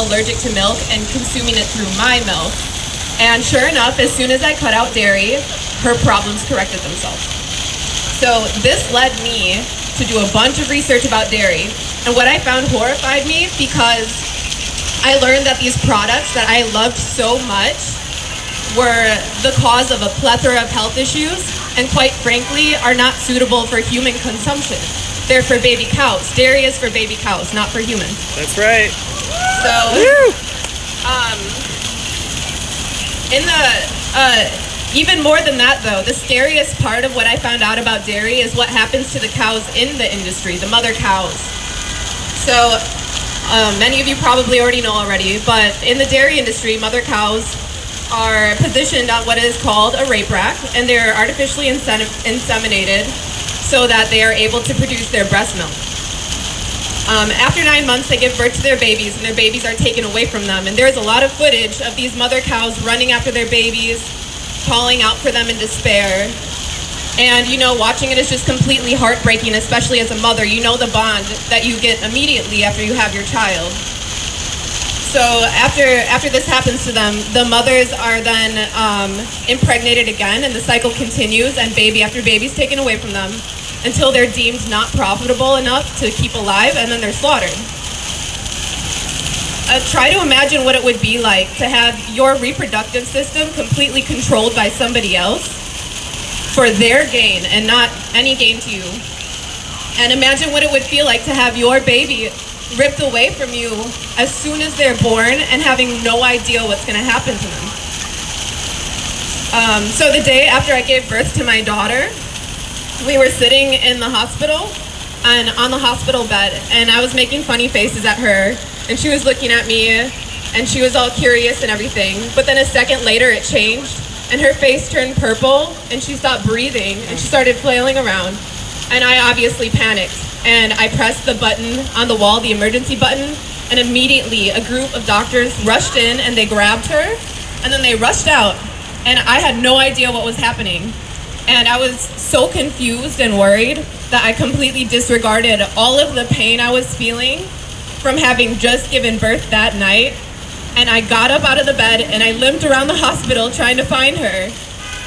allergic to milk and consuming it through my milk. And sure enough, as soon as I cut out dairy, her problems corrected themselves. So this led me to do a bunch of research about dairy. And what I found horrified me, because I learned that these products that I loved so much were the cause of a plethora of health issues, and quite frankly, are not suitable for human consumption. They're for baby cows. Dairy is for baby cows, not for humans. That's right. So, even more than that though, the scariest part of what I found out about dairy is what happens to the cows in the industry, the mother cows. So, many of you probably already know already, but in the dairy industry, mother cows are positioned on what is called a rape rack, and they're artificially inseminated so that they are able to produce their breast milk. After 9 months, they give birth to their babies, and their babies are taken away from them. And there's a lot of footage of these mother cows running after their babies, calling out for them in despair. And, you know, watching it is just completely heartbreaking, especially as a mother. You know the bond that you get immediately after you have your child. So after this happens to them, the mothers are then impregnated again, and the cycle continues, and baby after baby is taken away from them until they're deemed not profitable enough to keep alive, and then they're slaughtered. Try to imagine what it would be like to have your reproductive system completely controlled by somebody else for their gain and not any gain to you. And imagine what it would feel like to have your baby ripped away from you as soon as they're born and having no idea what's going to happen to them. So the day after I gave birth to my daughter, we were sitting in the hospital and on the hospital bed, and I was making funny faces at her, and she was looking at me, and she was all curious and everything. But then a second later it changed, and her face turned purple, and she stopped breathing, and she started flailing around. And I obviously panicked, and I pressed the button on the wall, the emergency button, and immediately a group of doctors rushed in, and they grabbed her, and then they rushed out, and I had no idea what was happening. And I was so confused and worried that I completely disregarded all of the pain I was feeling from having just given birth that night. And I got up out of the bed, and I limped around the hospital trying to find her.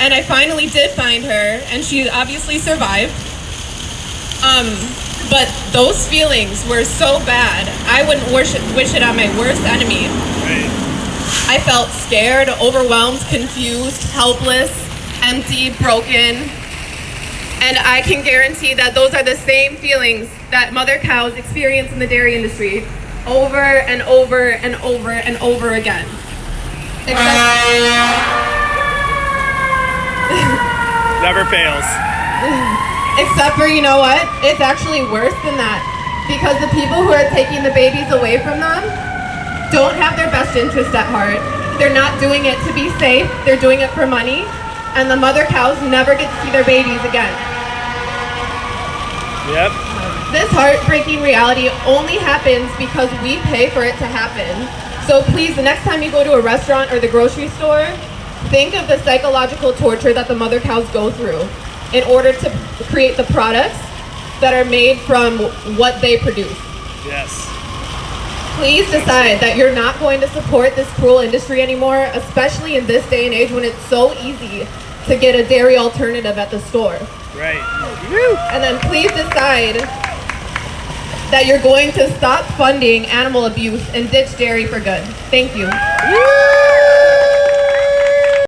And I finally did find her, and she obviously survived. But those feelings were so bad, I wouldn't wish it on my worst enemy. Right. I felt scared, overwhelmed, confused, helpless, empty, broken. And I can guarantee that those are the same feelings that mother cows experience in the dairy industry over and over and over and over again. Never fails. Except for, you know what? It's actually worse than that, because the people who are taking the babies away from them don't have their best interest at heart. They're not doing it to be safe, they're doing it for money, and the mother cows never get to see their babies again. Yep. This heartbreaking reality only happens because we pay for it to happen. So please, the next time you go to a restaurant or the grocery store, think of the psychological torture that the mother cows go through in order to create the products that are made from what they produce. Yes. Please decide that you're not going to support this cruel industry anymore, especially in this day and age when it's so easy to get a dairy alternative at the store. Right. And then please decide that you're going to stop funding animal abuse and ditch dairy for good. Thank you. Woo!